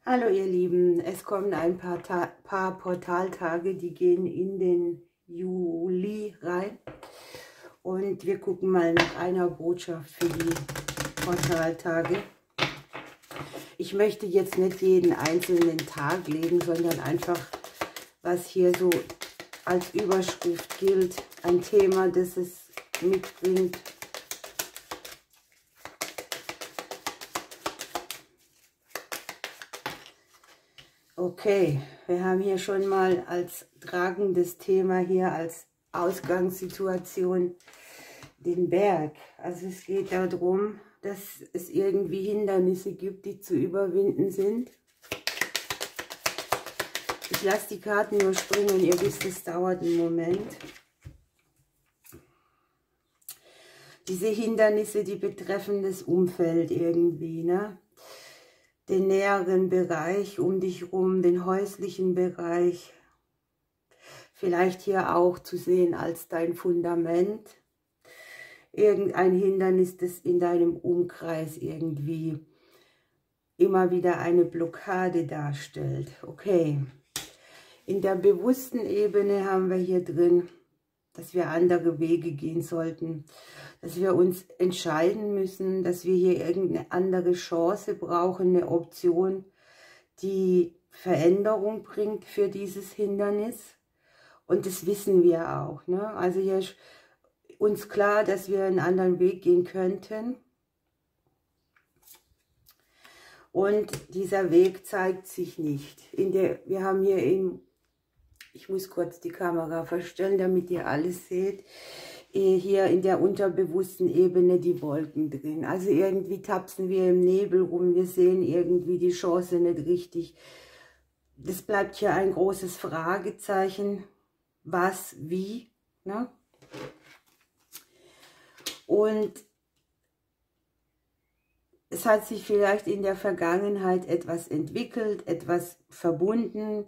Hallo ihr Lieben, es kommen ein paar Portaltage, die gehen in den Juli rein und wir gucken mal nach einer Botschaft für die Portaltage. Ich möchte jetzt nicht jeden einzelnen Tag legen, sondern einfach, was hier so als Überschrift gilt, ein Thema, das es mitbringt. Okay, wir haben hier schon mal als tragendes Thema hier, als Ausgangssituation den Berg. Also es geht darum, dass es irgendwie Hindernisse gibt, die zu überwinden sind. Ich lasse die Karten nur springen, ihr wisst, es dauert einen Moment. Diese Hindernisse, die betreffen das Umfeld irgendwie, ne? Den näheren Bereich um dich rum, den häuslichen Bereich, vielleicht hier auch zu sehen als dein Fundament, irgendein Hindernis, das in deinem Umkreis irgendwie immer wieder eine Blockade darstellt. Okay, in der bewussten Ebene haben wir hier drin, dass wir andere Wege gehen sollten, dass wir uns entscheiden müssen, dass wir hier irgendeine andere Chance brauchen, eine Option, die Veränderung bringt für dieses Hindernis. Und das wissen wir auch, ne? Also hier ist uns klar, dass wir einen anderen Weg gehen könnten. Und dieser Weg zeigt sich nicht. Wir haben hier ich muss kurz die Kamera verstellen, damit ihr alles seht, hier in der unterbewussten Ebene die Wolken drin. Also irgendwie tapsen wir im Nebel rum, wir sehen irgendwie die Chance nicht richtig. Das bleibt hier ein großes Fragezeichen, was, wie, ne? Und es hat sich vielleicht in der Vergangenheit etwas entwickelt, etwas verbunden.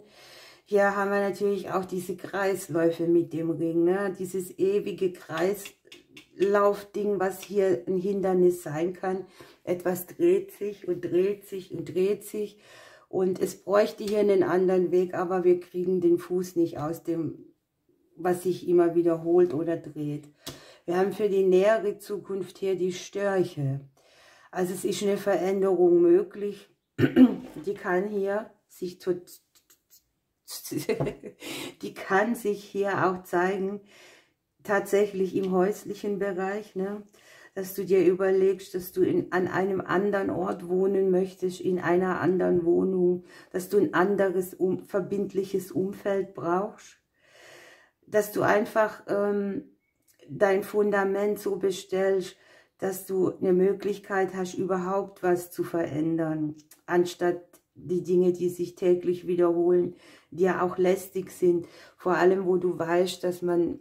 Hier haben wir natürlich auch diese Kreisläufe mit dem Ring, ne? Dieses ewige Kreislaufding, was hier ein Hindernis sein kann. Etwas dreht sich und dreht sich und dreht sich. Und es bräuchte hier einen anderen Weg, aber wir kriegen den Fuß nicht aus dem, was sich immer wiederholt oder dreht. Wir haben für die nähere Zukunft hier die Störche. Also es ist eine Veränderung möglich. Die kann hier sich die kann sich hier auch zeigen, tatsächlich im häuslichen Bereich, ne? Dass du dir überlegst, dass du an einem anderen Ort wohnen möchtest, in einer anderen Wohnung, dass du ein anderes verbindliches Umfeld brauchst, dass du einfach dein Fundament so bestellst, dass du eine Möglichkeit hast, überhaupt was zu verändern, anstatt die Dinge, die sich täglich wiederholen, die ja auch lästig sind, vor allem, wo du weißt, dass man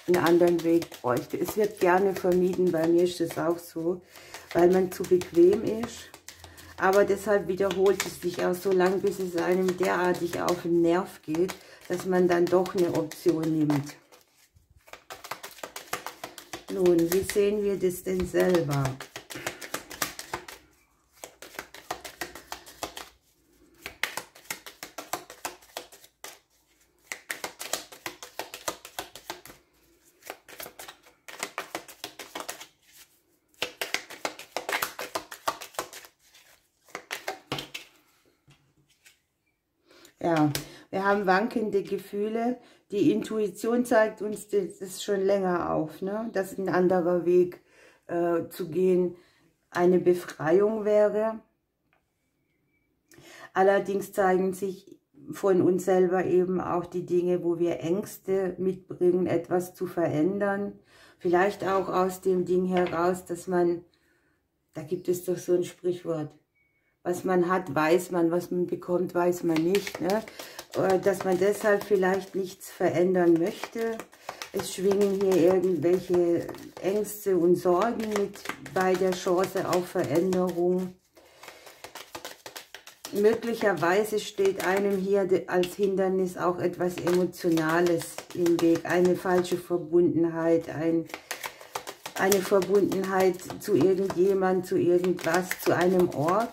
einen anderen Weg bräuchte. Es wird gerne vermieden, bei mir ist das auch so, weil man zu bequem ist, aber deshalb wiederholt es sich auch so lange, bis es einem derartig auf den Nerv geht, dass man dann doch eine Option nimmt. Nun, wie sehen wir das denn selber? Ja, wir haben wankende Gefühle. Die Intuition zeigt uns das schon länger auf, ne? Dass ein anderer Weg zu gehen eine Befreiung wäre. Allerdings zeigen sich von uns selber eben auch die Dinge, wo wir Ängste mitbringen, etwas zu verändern. Vielleicht auch aus dem Ding heraus, dass man, da gibt es doch so ein Sprichwort, was man hat, weiß man, was man bekommt, weiß man nicht, ne? Dass man deshalb vielleicht nichts verändern möchte. Es schwingen hier irgendwelche Ängste und Sorgen mit bei der Chance auf Veränderung. Möglicherweise steht einem hier als Hindernis auch etwas Emotionales im Weg, eine falsche Verbundenheit, eine Verbundenheit zu irgendjemand, zu irgendwas, zu einem Ort.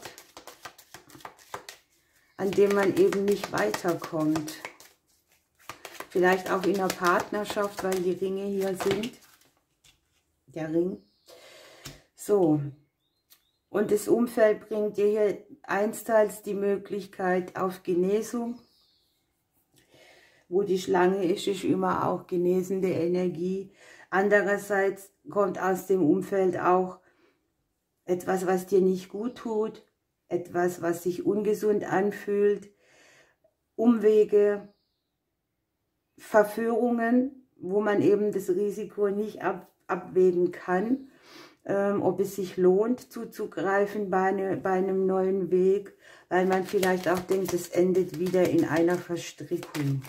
an dem man eben nicht weiterkommt. Vielleicht auch in einer Partnerschaft, weil die Ringe hier sind. Der Ring. So. Und das Umfeld bringt dir hier einsteils die Möglichkeit auf Genesung. Wo die Schlange ist immer auch genesende Energie. Andererseits kommt aus dem Umfeld auch etwas, was dir nicht gut tut, etwas, was sich ungesund anfühlt, Umwege, Verführungen, wo man eben das Risiko nicht abwägen kann, ob es sich lohnt zuzugreifen bei einem neuen Weg, weil man vielleicht auch denkt, es endet wieder in einer Verstrickung.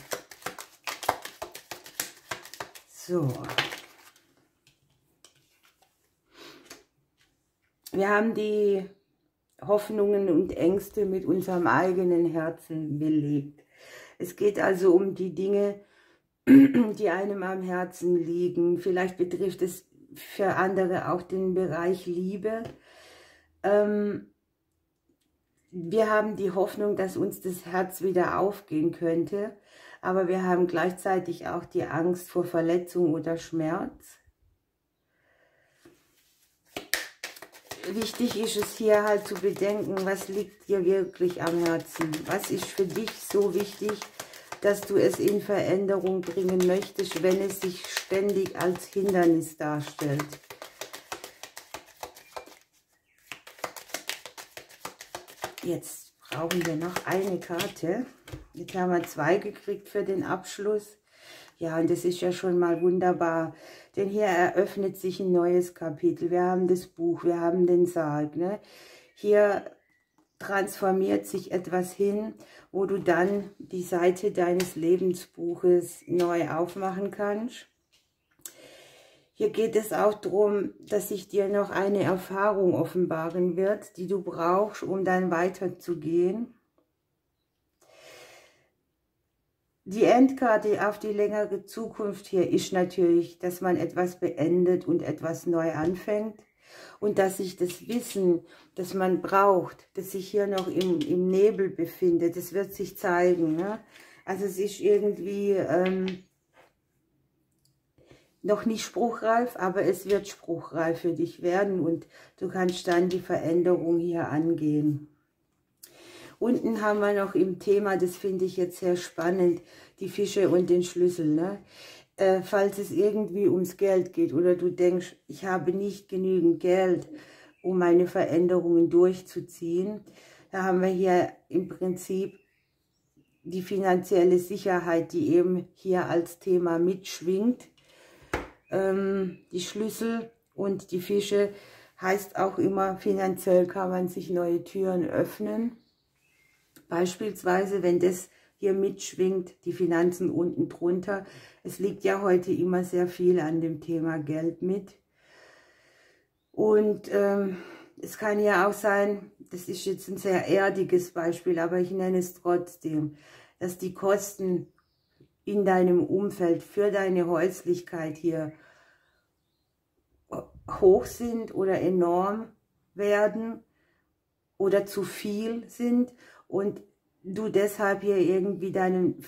So. Wir haben die Hoffnungen und Ängste mit unserem eigenen Herzen belebt. Es geht also um die Dinge, die einem am Herzen liegen. Vielleicht betrifft es für andere auch den Bereich Liebe. Wir haben die Hoffnung, dass uns das Herz wieder aufgehen könnte, aber wir haben gleichzeitig auch die Angst vor Verletzung oder Schmerz. Wichtig ist es hier halt zu bedenken, was liegt dir wirklich am Herzen? Was ist für dich so wichtig, dass du es in Veränderung bringen möchtest, wenn es sich ständig als Hindernis darstellt? Jetzt brauchen wir noch eine Karte. Jetzt haben wir 2 gekriegt für den Abschluss. Ja, und das ist ja schon mal wunderbar, denn hier eröffnet sich ein neues Kapitel. Wir haben das Buch, wir haben den Sarg, ne? Hier transformiert sich etwas hin, wo du dann die Seite deines Lebensbuches neu aufmachen kannst. Hier geht es auch darum, dass sich dir noch eine Erfahrung offenbaren wird, die du brauchst, um dann weiterzugehen. Die Endkarte auf die längere Zukunft hier ist natürlich, dass man etwas beendet und etwas neu anfängt. Und dass sich das Wissen, das man braucht, das sich hier noch im Nebel befindet, das wird sich zeigen. Ne? Also es ist irgendwie noch nicht spruchreif, aber es wird spruchreif für dich werden und du kannst dann die Veränderung hier angehen. Unten haben wir noch im Thema, das finde ich jetzt sehr spannend, die Fische und den Schlüssel. Ne? Falls es irgendwie ums Geld geht oder du denkst, ich habe nicht genügend Geld, um meine Veränderungen durchzuziehen, da haben wir hier im Prinzip die finanzielle Sicherheit, die eben hier als Thema mitschwingt. Die Schlüssel und die Fische heißt auch immer, finanziell kann man sich neue Türen öffnen. Beispielsweise, wenn das hier mitschwingt, die Finanzen unten drunter. Es liegt ja heute immer sehr viel an dem Thema Geld mit. Und es kann ja auch sein, das ist jetzt ein sehr erdiges Beispiel, aber ich nenne es trotzdem, dass die Kosten in deinem Umfeld für deine Häuslichkeit hier hoch sind oder enorm werden oder zu viel sind und du deshalb hier irgendwie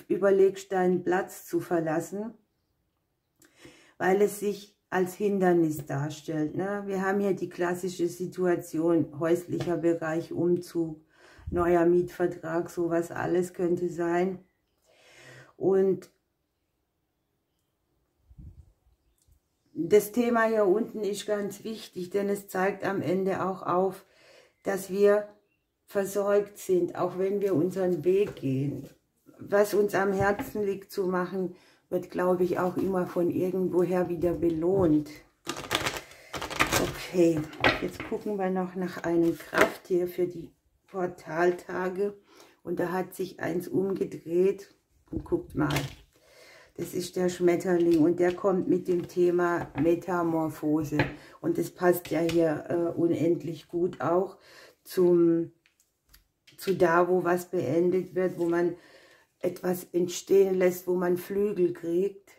überlegst, deinen Platz zu verlassen, weil es sich als Hindernis darstellt. Ne? Wir haben hier die klassische Situation, häuslicher Bereich, Umzug, neuer Mietvertrag, sowas alles könnte sein. Und das Thema hier unten ist ganz wichtig, denn es zeigt am Ende auch auf, dass wir versorgt sind, auch wenn wir unseren Weg gehen. Was uns am Herzen liegt zu machen, wird, glaube ich, auch immer von irgendwoher wieder belohnt. Okay, jetzt gucken wir noch nach einem Krafttier für die Portaltage. Und da hat sich eins umgedreht und guckt mal. Das ist der Schmetterling und der kommt mit dem Thema Metamorphose. Und das passt ja hier unendlich gut auch zu da, wo was beendet wird, wo man etwas entstehen lässt, wo man Flügel kriegt.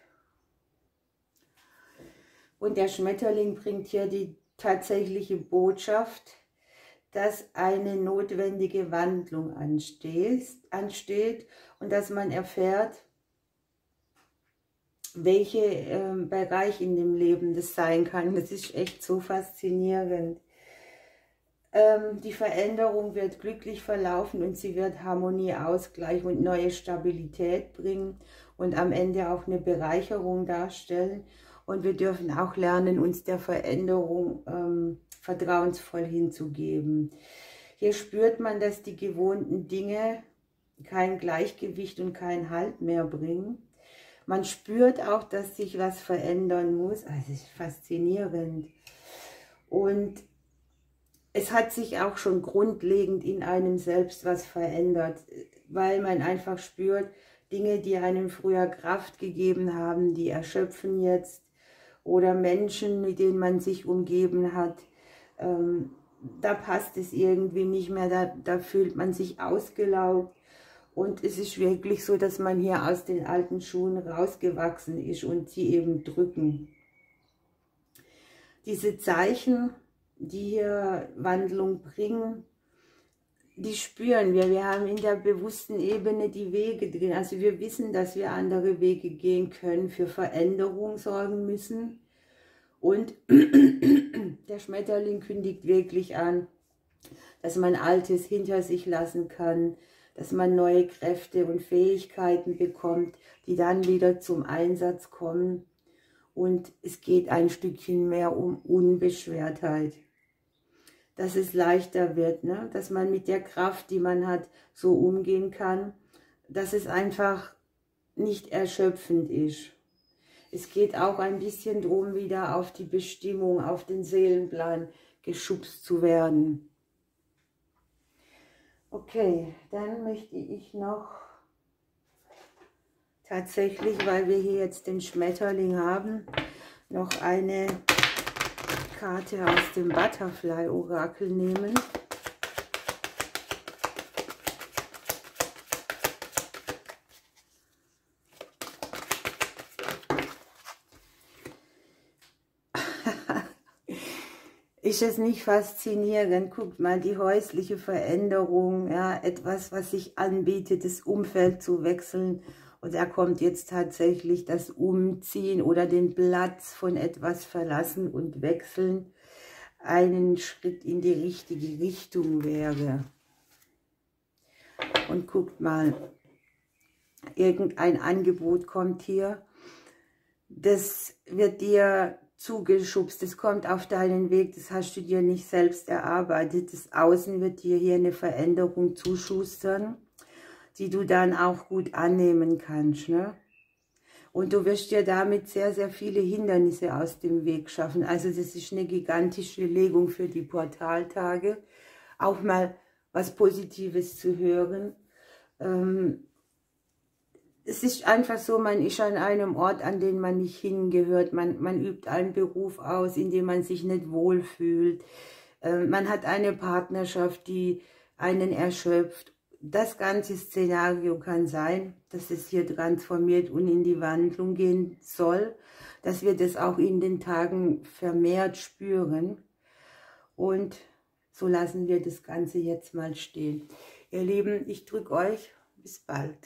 Und der Schmetterling bringt hier die tatsächliche Botschaft, dass eine notwendige Wandlung ansteht und dass man erfährt, welcher Bereich in dem Leben das sein kann. Das ist echt so faszinierend. Die Veränderung wird glücklich verlaufen und sie wird Harmonie, Ausgleich und neue Stabilität bringen und am Ende auch eine Bereicherung darstellen. Und wir dürfen auch lernen, uns der Veränderung vertrauensvoll hinzugeben. Hier spürt man, dass die gewohnten Dinge kein Gleichgewicht und keinen Halt mehr bringen. Man spürt auch, dass sich was verändern muss. Also es ist faszinierend. Und es hat sich auch schon grundlegend in einem selbst was verändert, weil man einfach spürt, Dinge, die einem früher Kraft gegeben haben, die erschöpfen jetzt. Oder Menschen, mit denen man sich umgeben hat, da passt es irgendwie nicht mehr, da fühlt man sich ausgelaugt. Und es ist wirklich so, dass man hier aus den alten Schuhen rausgewachsen ist und sie eben drücken. Diese Zeichen, die hier Wandlung bringen, die spüren wir. Wir haben in der bewussten Ebene die Wege drin. Also wir wissen, dass wir andere Wege gehen können, für Veränderung sorgen müssen. Und der Schmetterling kündigt wirklich an, dass man Altes hinter sich lassen kann, dass man neue Kräfte und Fähigkeiten bekommt, die dann wieder zum Einsatz kommen. Und es geht ein Stückchen mehr um Unbeschwertheit. Dass es leichter wird, ne? Dass man mit der Kraft, die man hat, so umgehen kann, dass es einfach nicht erschöpfend ist. Es geht auch ein bisschen darum, wieder auf die Bestimmung, auf den Seelenplan geschubst zu werden. Okay, dann möchte ich noch tatsächlich, weil wir hier jetzt den Schmetterling haben, noch eine Karte aus dem Butterfly-Orakel nehmen. Ist es nicht faszinierend? Guckt mal, die häusliche Veränderung, ja, etwas, was sich anbietet, das Umfeld zu wechseln. Und da kommt jetzt tatsächlich das Umziehen oder den Platz von etwas verlassen und wechseln, einen Schritt in die richtige Richtung wäre. Und guckt mal, irgendein Angebot kommt hier, das wird dir zugeschubst, das kommt auf deinen Weg, das hast du dir nicht selbst erarbeitet. Das Außen wird dir hier eine Veränderung zuschustern, die du dann auch gut annehmen kannst, ne? Und du wirst dir damit sehr, sehr viele Hindernisse aus dem Weg schaffen. Also das ist eine gigantische Legung für die Portaltage. Auch mal was Positives zu hören. Es ist einfach so, man ist an einem Ort, an den man nicht hingehört. Man übt einen Beruf aus, in dem man sich nicht wohlfühlt. Man hat eine Partnerschaft, die einen erschöpft. Das ganze Szenario kann sein, dass es hier transformiert und in die Wandlung gehen soll, dass wir das auch in den Tagen vermehrt spüren. Und so lassen wir das Ganze jetzt mal stehen. Ihr Lieben, ich drücke euch. Bis bald.